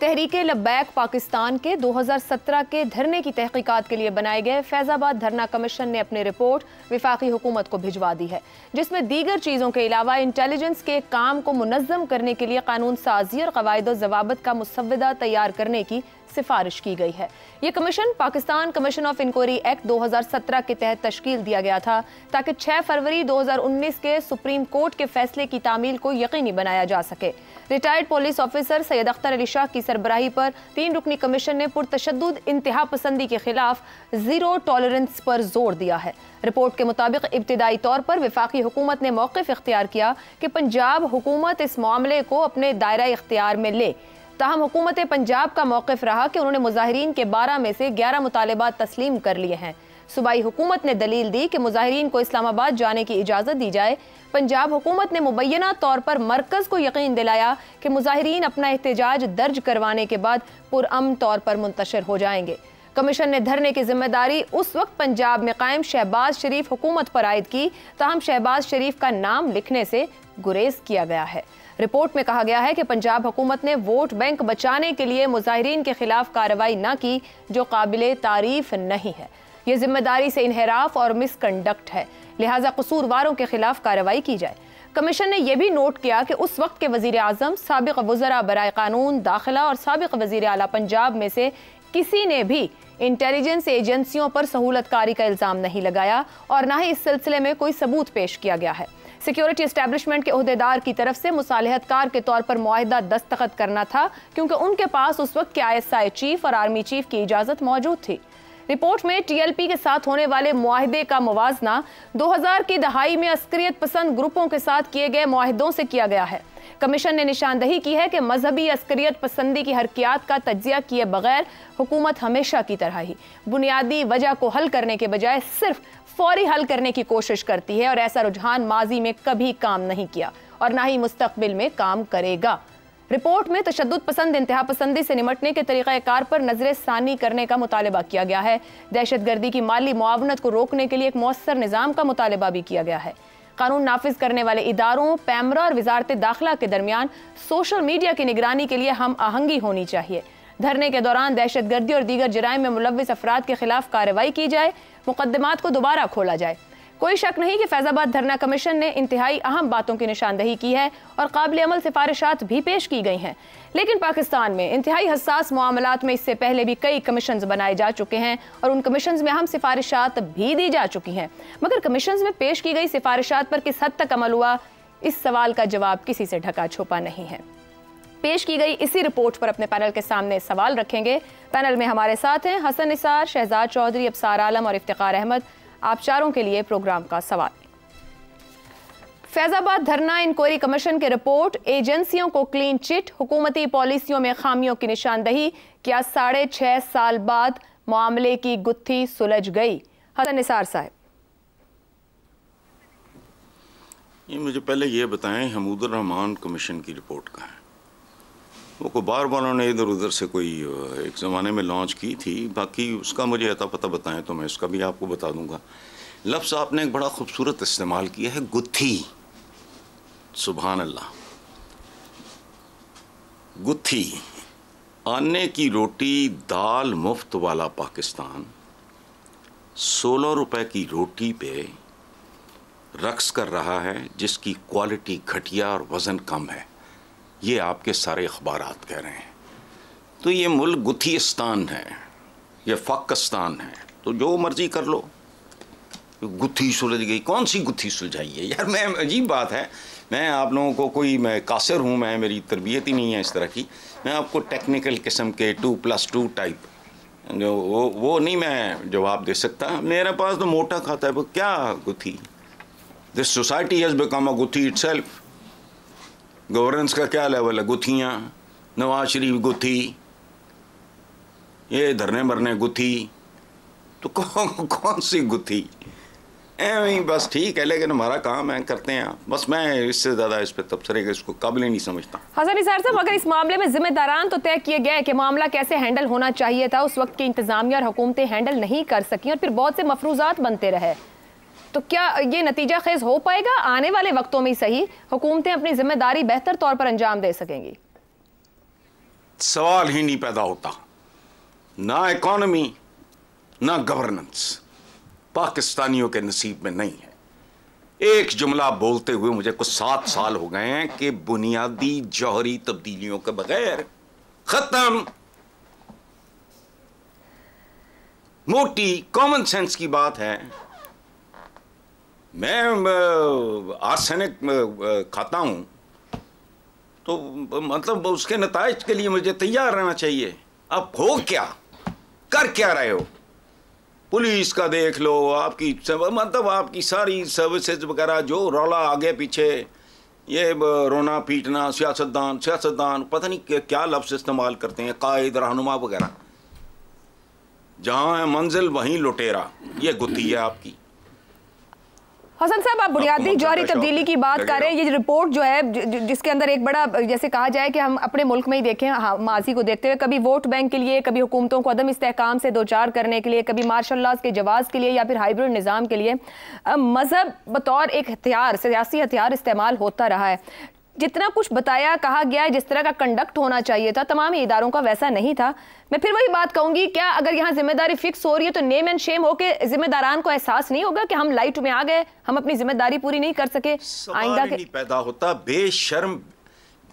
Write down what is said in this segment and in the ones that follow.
तहरीके लब्बैक पाकिस्तान के 2017 के धरने की तहकीकात के लिए बनाए गए फैजाबाद धरना कमीशन ने अपनी रिपोर्ट विफाकी हुकूमत को भिजवा दी है, जिसमें दीगर चीज़ों के अलावा इंटेलिजेंस के काम को मुनज़्ज़म करने के लिए कानून साजी और कवायद ज़वाबित का मुसव्वदा तैयार करने की सिफारिश की गई है। ये commission Pakistan commission of inquiry act 2017 के तहत तश्कील दिया गया था ताकि 6 फरवरी 2019 के सुप्रीम कोर्ट के फैसले की तामील को यकीनी बनाया जा सके। Retired police officer Syed Akhtar Ali Shah की सरबराही पर 3 रुकनी कमीशन ने पुरतशद्दुद इंतहा पसंदी के खिलाफ जीरो टॉलरेंस पर जोर दिया है। रिपोर्ट के मुताबिक इब्तिदाई तौर पर विफाकी हुकूमत ने मौक़िफ़ इख्तियार किया कि पंजाब हुकूमत इस मामले को अपने दायरा इख्तियार में ले। ताहम हुकूमत पंजाब का मौक़िफ़ रहा कि उन्होंने मुज़ाहिरीन के 12 में से 11 मुतालबात तस्लीम कर लिए हैं। सूबाई हुकूमत ने दलील दी कि मुज़ाहिरीन को इस्लामाबाद जाने की इजाज़त दी जाए। पंजाब हुकूमत ने मुबैना तौर पर मरकज़ को यकीन दिलाया कि मुज़ाहिरीन अपना एहतजाज दर्ज करवाने के बाद पुरअमन तौर पर मुंतशिर हो जाएंगे। कमीशन ने धरने की जिम्मेदारी उस वक्त पंजाब में कायम शहबाज शरीफ हुकूमत पर आयद की, ताहम शहबाज शरीफ का नाम लिखने से गुरेज किया गया है। रिपोर्ट में कहा गया है कि पंजाब हुकूमत ने वोट बैंक बचाने के लिए मुज़ाहिरीन के खिलाफ कार्रवाई न की, जो काबिले तारीफ नहीं है। ये जिम्मेदारी से इनहराफ और मिसकंडक्ट है, लिहाजा कसूरवारों के खिलाफ कार्रवाई की जाए। कमीशन ने यह भी नोट किया कि उस वक्त के वज़ीर आज़म, साबिक़ वज़रा बराए कानून दाखिला और साबिक़ वज़ीर आला पंजाब में से किसी ने भी इंटेलिजेंस एजेंसियों पर सहूलतकारी का इल्ज़ाम नहीं लगाया और न ही इस सिलसिले में कोई सबूत पेश किया गया है। सिक्योरिटी एस्टैब्लिशमेंट के ओहदेदार की तरफ से मुसालिहतकार के तौर पर मुआहिदा दस्तखत करना था, क्योंकि उनके पास उस वक्त के ISI चीफ और आर्मी चीफ की इजाज़त मौजूद थी। रिपोर्ट में TLP के साथ होने वाले मुआहिदे का मुवाजना 2000 की दहाई में अस्करियत पसंद ग्रुपों के साथ किए गए मुआहिदों से किया गया है। कमीशन ने निशानदही की है कि मजहबी अस्करियत पसंदी की हरकियात का तज्जिया किए बगैर हुकूमत हमेशा की तरह ही बुनियादी वजह को हल करने के बजाय सिर्फ फौरी हल करने की कोशिश करती है और ऐसा रुझान माजी में कभी काम नहीं किया और ना ही मुस्तकबिल में काम करेगा। रिपोर्ट में तशद्दुद पसंद इंतहा पसंदी से निमटने के तरीक़ाकार पर नजर सानी करने का मुतालबा किया गया है। दहशत गर्दी की माली मुआवनत को रोकने के लिए एक मौसर निज़ाम का मुतालबा भी किया गया है। कानून नाफिज करने वाले इदारों, पैमरा और वजारत दाखिला के दरमियान सोशल मीडिया की निगरानी के लिए हम आहंगी होनी चाहिए। धरने के दौरान दहशत गर्दी और दीगर जराइम में मुलव्विस अफराद के खिलाफ कार्रवाई की जाए, मुकदमात को दोबारा खोला जाए। कोई शक नहीं कि फैजाबाद धरना कमीशन ने इंतहाई अहम बातों की निशानदही की है और काबिल अमल सिफारिशात भी पेश की गई हैं। लेकिन पाकिस्तान में इंतहाई हसास मामलात में इससे पहले भी कई कमीशंस बनाए जा चुके हैं और उन कमीशंस में अहम सिफारिशात भी दी जा चुकी हैं, मगर कमीशंस में पेश की गई सिफारिशात पर किस हद तक अमल हुआ, इस सवाल का जवाब किसी से ढका छुपा नहीं है। पेश की गई इसी रिपोर्ट पर अपने पैनल के सामने सवाल रखेंगे। पैनल में हमारे साथ हैं हसन निसार, शहजाद चौधरी, अबसार आलम और इफ्तिखार अहमद। आप चारों के लिए प्रोग्राम का सवाल। फैजाबाद धरना इंक्वायरी कमीशन की रिपोर्ट, एजेंसियों को क्लीन चिट, हुकूमती पॉलिसियों में खामियों की निशानदही, क्या 6.5 साल बाद मामले की गुत्थी सुलझ गई? हसन निसार साहब, ये मुझे पहले ये बताएं, हमीदुर रहमान कमीशन की रिपोर्ट कहाँ है? वो को बार उन्होंने इधर उधर से कोई एक ज़माने में लॉन्च की थी, बाकी उसका मुझे अता पता बताएं तो मैं इसका भी आपको बता दूंगा। लफ्ज़ आपने एक बड़ा खूबसूरत इस्तेमाल किया है, गुत्थी। सुभान अल्लाह, गुत्थी। आने की रोटी दाल मुफ्त वाला पाकिस्तान 16 रुपए की रोटी पे रक्स कर रहा है, जिसकी क्वालिटी घटिया और वज़न कम है। ये आपके सारे अखबारात कह रहे हैं। तो ये मुल्क गुत्थीस्तान है, ये पाकिस्तान है, तो जो मर्जी कर लो। गुत्थी सुलझ गई, कौन सी गुत्थी सुलझाई है यार? मैं, अजीब बात है, मैं आप लोगों को कोई, मैं कासिर हूँ, मैं, मेरी तरबियत ही नहीं है इस तरह की। मैं आपको टेक्निकल किस्म के 2+2 टाइप जो वो नहीं मैं जवाब दे सकता। मेरे पास तो मोटा खाता है, वो क्या गुत्थी? This society has become a गुत्थी इटसेल्फ। गवर्नेंस का क्या लेवल है? गुत्थियाँ, नवाज शरीफ गुत्थी, ये धरने मरने गुत्थी, तो कौन सी गुत्थी? एवं बस ठीक है, लेकिन हमारा काम है, करते हैं। बस मैं इससे ज़्यादा इस पर तबसरे का इसको काबिल ही नहीं समझता। हसन निसार साहब, अगर इस मामले में जिम्मेदारान तो तय किए गए कि मामला कैसे हैंडल होना चाहिए था, उस वक्त की इंतजामिया और हुकूमतें हैंडल नहीं कर सकी और फिर बहुत से मफरूजात बनते रहे, तो क्या ये नतीजा खेज हो पाएगा? आने वाले वक्तों में सही हुकूमतें अपनी जिम्मेदारी बेहतर तौर पर अंजाम दे सकेंगी? सवाल ही नहीं पैदा होता। ना इकॉनमी ना गवर्नेंस पाकिस्तानियों के नसीब में नहीं है। एक जुमला बोलते हुए मुझे कुछ 7 साल हो गए हैं कि बुनियादी जौहरी तब्दीलियों के बगैर खत्म। मोटी कॉमन सेंस की बात है। मैं आर्सेनिक खाता हूं तो मतलब उसके नताइज के लिए मुझे तैयार रहना चाहिए। अब हो क्या, कर क्या रहे हो? पुलिस का देख लो, आपकी मतलब आपकी सारी सर्विसेज वगैरह जो रौला आगे पीछे, ये रोना पीटना, सियासतदान पता नहीं क्या लफ्ज़ इस्तेमाल करते हैं, कायद रहनुमा वगैरह। जहां है मंजिल वहीं लुटेरा, ये गुत्थी है आपकी। हसन साहब, आप बुनियादी जौहरी तब्दीली की बात कर रहे हैं। ये रिपोर्ट जो है जिसके अंदर एक बड़ा, जैसे कहा जाए कि हम अपने मुल्क में ही देखें, माजी को देखते हुए, कभी वोट बैंक के लिए, कभी हुकूमतों को अदम इस्तेहकाम से दो चार करने के लिए, कभी मार्शल लॉज के जवाज़ के लिए या फिर हाइब्रिड निज़ाम के लिए मजहब बतौर एक हथियार, सियासी हथियार इस्तेमाल होता रहा है। जितना कुछ बताया, कहा गया है, जिस तरह का कंडक्ट होना चाहिए था तमाम इदारों का, वैसा नहीं था। मैं फिर वही बात कहूंगी, क्या अगर यहाँ जिम्मेदारी फिक्स हो रही है तो नेम एंड शेम होके जिम्मेदारान को एहसास नहीं होगा कि हम लाइट में आ गए, हम अपनी जिम्मेदारी पूरी नहीं कर सके? आइंदा नहीं पैदा होता।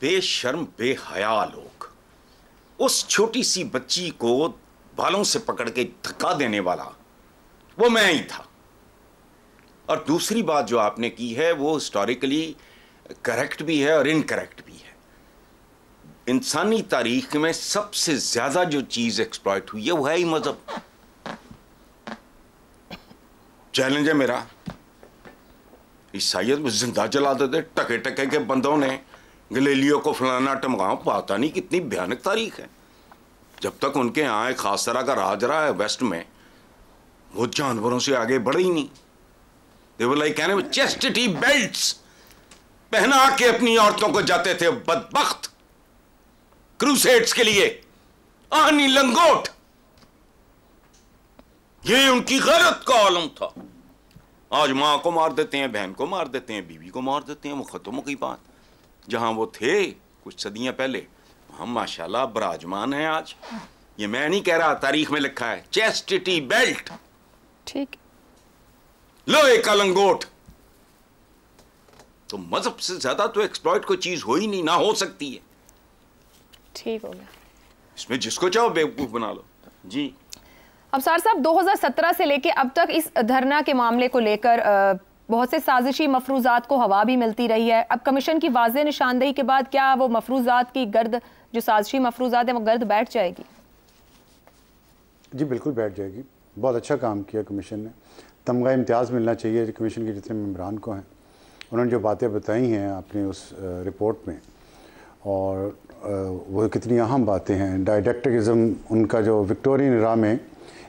बेशर्म बेहया लोग। उस छोटी सी बच्ची को बालों से पकड़ के धक्का देने वाला वो मैं ही था। और दूसरी बात जो आपने की है वो हिस्टोरिकली करेक्ट भी है और इनकरेक्ट भी है। इंसानी तारीख में सबसे ज्यादा जो चीज एक्सप्लॉइट हुई है वो है ही मजहब। चैलेंज है मेरा, ईसाइयत में जिंदा जला देते टके टके के बंदों ने, गलीलियो को फलाना टमगाओ, पता नहीं कितनी भयानक तारीख है। जब तक उनके यहाँ एक खास तरह का राज रहा है वेस्ट में, वो जानवरों से आगे बढ़े ही नहीं। They were like chastity belts पहना के अपनी औरतों को जाते थे बदबख्त क्रूसेड्स के लिए, आहनी लंगोट। ये उनकी गैरत का आलम था। आज मां को मार देते हैं, बहन को मार देते हैं, बीवी को मार देते हैं, वो खत्म हो गई बात। जहां वो थे कुछ सदियां पहले, हम माशाल्लाह बराजमान हैं आज। ये मैं नहीं कह रहा, तारीख में लिखा है, चेस्टिटी बेल्ट, ठीक, लोहे का लंगोट। तो मजहब से ज्यादा तो एक्सप्लॉइट कोई चीज हो ही नहीं, ना हो सकती है। ठीक हो गया, इसमें जिसको चाहो बेवकूफ बना लो जी। अफसार साहब, 2017 से लेके अब तक इस धरना के मामले को लेकर बहुत से साजिशी मफरूजात को हवा भी मिलती रही है। अब कमीशन की वाज़ेह निशानदेही के बाद क्या वो मफरूजात की गर्द, जो साजिशी मफरूजात है, वो गर्द बैठ जाएगी? जी बिल्कुल बैठ जाएगी। बहुत अच्छा काम किया कमीशन ने। तमगा इम्तियाज़ मिलना चाहिए कमीशन के जितने मेम्बरान को हैं। उन्होंने जो बातें बताई हैं अपनी उस रिपोर्ट में, और वो कितनी अहम बातें हैं। डायडेक्टिज्म उनका जो विक्टोरियन एरा में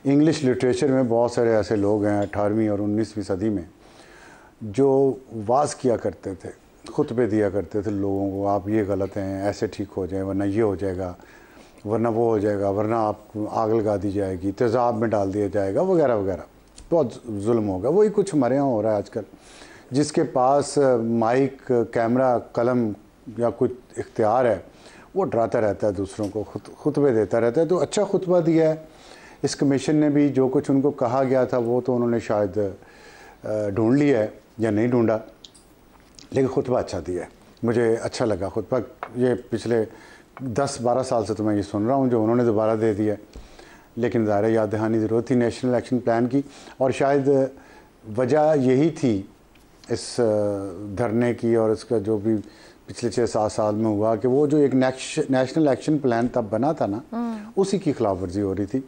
इंग्लिश लिटरेचर में बहुत सारे ऐसे लोग हैं 18वीं और 19वीं सदी में जो वाज किया करते थे, खुतबे दिया करते थे लोगों को, आप ये गलत हैं, ऐसे ठीक हो जाए, वरना ये हो जाएगा, वरना वो हो जाएगा, वरना आपको आग लगा दी जाएगी, तेज़ाब में डाल दिया जाएगा, वगैरह वगैरह। बहुत जुल्म होगा। वही कुछ हमारे यहाँ हो रहा है आजकल। जिसके पास माइक, कैमरा, कलम या कुछ इख्तियार है, वो डराता रहता है दूसरों को, खुतबे देता रहता है। तो अच्छा खुतबा दिया है इस कमीशन ने भी। जो कुछ उनको कहा गया था वो तो उन्होंने शायद ढूंढ लिया है या नहीं ढूंढा, लेकिन खुतबा अच्छा दिया है। मुझे अच्छा लगा खुतबा। ये पिछले 10-12 साल से तो मैं ये सुन रहा हूँ जो उन्होंने दोबारा दे दिया है, लेकिन ज़ाहिर याद दहानी ज़रूरत थी नेशनल एक्शन प्लान की। और शायद वजह यही थी इस धरने की और इसका जो भी पिछले 6-7 साल में हुआ कि वो जो एक नेशनल एक्शन प्लान तब बना था ना, उसी की खिलाफ वर्जी हो रही थी।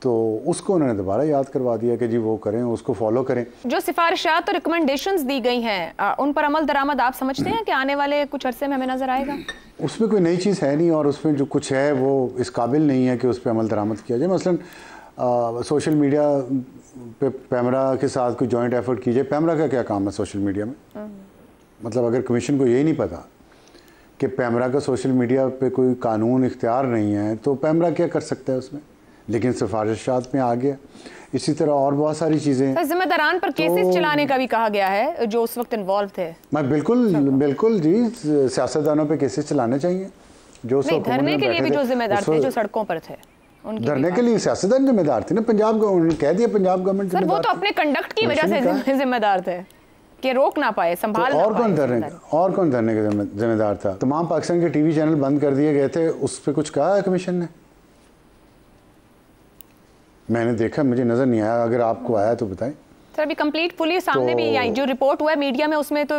तो उसको उन्होंने दोबारा याद करवा दिया कि जी वो करें, उसको फॉलो करें। जो सिफारिशात और रिकमेंडेशंस दी गई हैं उन पर अमल दरामद आप समझते हैं कि आने वाले कुछ अरसे में हमें नजर आएगा? उसमें कोई नई चीज़ है नहीं, और उसमें जो कुछ है वो इस काबिल नहीं है कि उस पर अमल दरामद किया जाए। मसलन सोशल मीडिया पे पैमरा के साथ कोई जॉइंट एफर्ट कीजिए। पैमरा का क्या काम है सोशल मीडिया में? मतलब अगर कमीशन को यही नहीं पता कि पैमरा का सोशल मीडिया पे कोई कानून इख्तियार नहीं है, तो पैमरा क्या कर सकता है उसमें? लेकिन सिफारिशात में आ गया। इसी तरह और बहुत सारी चीज़ें। जिम्मेदारान पर केसेस चलाने का भी कहा गया है जो उस वक्त इन्वॉल्व थे। मैं बिल्कुल जी, सियासतदानों पे केसेस चलाने चाहिए। जो धरने के लिए भी जो जिम्मेदार थे, जो सड़कों पर थे, धरने के लिए सियासतदान जिम्मेदार थे ना। पंजाब उन्होंने कह दिया पंजाब गवर्नमेंट सर, वो तो अपने कंडक्ट की वजह से जिम्मेदार थे कि रोक ना पाए, संभाल तो और कौन धरने का जिम्मेदार था? तमाम पाकिस्तान के टीवी चैनल बंद कर दिए गए थे, उस पर कुछ कहा है कमीशन ने? मैंने देखा, मुझे नजर नहीं आया, अगर आपको आया तो बताएं। सर अभी कंप्लीट पुलिस सामने भी आई, जो रिपोर्ट हुआ है मीडिया में, उसमें तो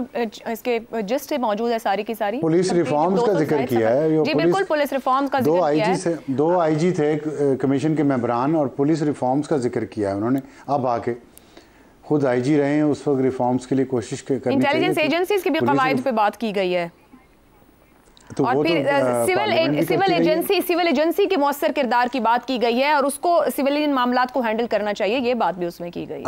इसके जिस्ट मौजूद है सारी की सारी। पुलिस रिफॉर्म्स का जिक्र किया है जी बिल्कुल, पुलिस रिफॉर्म्स का जिक्र किया है। दो आईजी थे कमीशन के मेंबरान, और पुलिस रिफॉर्म्स का जिक्र किया है उन्होंने। अब आके खुद आईजी रहे हैं, उस वक्त रिफॉर्म्स के लिए कोशिश करनी चाहिए। इंटेलिजेंस एजेंसीज की भी कवायद पे बात की गई है, तो और फिर सिविल एजेंसी के मौसर किरदार की बात की गई है, और उसको सिविलियन मामलात को हैंडल करना चाहिए, ये बात भी उसमें की गई है।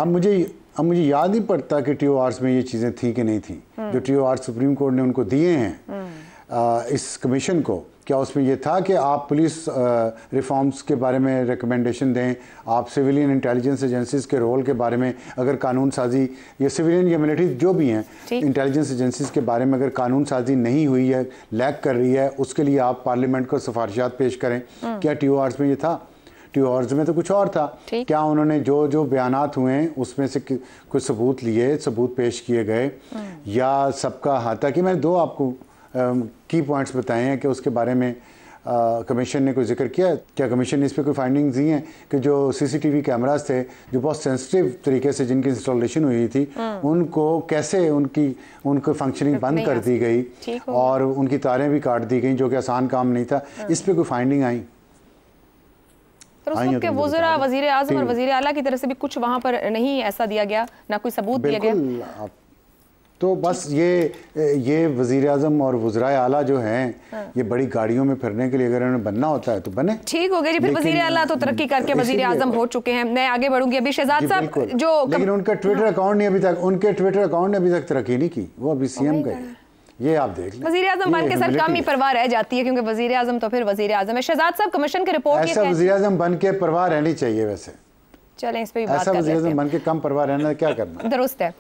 अब मुझे याद नहीं पड़ता कि TORs में ये चीज़ें थी कि नहीं थी। जो TOR सुप्रीम कोर्ट ने उनको दिए हैं इस कमीशन को, क्या उसमें ये था कि आप पुलिस रिफॉर्म्स के बारे में रिकमेंडेशन दें, आप सिविलियन इंटेलिजेंस एजेंसीज के रोल के बारे में, अगर कानून साजी या सिविलियन या मिलिट्री जो भी हैं इंटेलिजेंस एजेंसीज के बारे में अगर कानून साजी नहीं हुई है, लैक कर रही है, उसके लिए आप पार्लियामेंट को सिफारिशात पेश करें। क्या TORs में ये था? TORs में तो कुछ और था। क्या उन्होंने जो बयानात हुए हैं उसमें से कुछ सबूत लिए, सबूत पेश किए गए, या सबका हाथा कि मैंने दो आपको की पॉइंट्स बताए हैं कि उसके बारे में कमीशन ने कोई जिक्र किया? क्या कमीशन ने इस पर कोई फाइंडिंग्स दी हैं कि जो CCTV कैमरास थे जो बहुत सेंसिटिव तरीके से जिनकी इंस्टॉलेशन हुई थी, उनको कैसे उनको फंक्शनिंग बंद कर दी गई और उनकी तारें भी काट दी गई, जो कि आसान काम नहीं था? इस पर कोई फाइंडिंग आई? तो उस वक्त के वज़ीर, वज़ीर आज़म और वज़ीर आला की तरफ से भी कुछ वहाँ पर नहीं ऐसा दिया गया, ना कोई सबूत दिया गया। तो बस ये वज़ीर आज़म और वज़राए आला जो हैं, ये बड़ी गाड़ियों में फिरने के लिए अगर उन्हें बनना होता है तो बने। ठीक हो गया जी, फिर वज़ीर आला तो तरक्की करके वज़ीर आज़म हो चुके हैं। मैं आगे बढ़ूंगी। अभी शहजाद साहब जो, लेकिन उनका ट्विटर अकाउंट ने अभी तक तरक्की नहीं की, वो अभी CM गए। ये आप देख लें, वज़ीर आज़म बन के सर कम ही परवाह रह जाती है, क्योंकि वज़ीर आज़म तो फिर वज़ीर आज़म है। शहजाद साहब, कमीशन की रिपोर्ट, ऐसा वज़ीर आज़म बन के परवाह रहनी चाहिए। वैसे चलें इस पे भी बात ऐसा वज़ीर आज़म बन के कम परवाह रहना क्या करना? दुरुस्त है।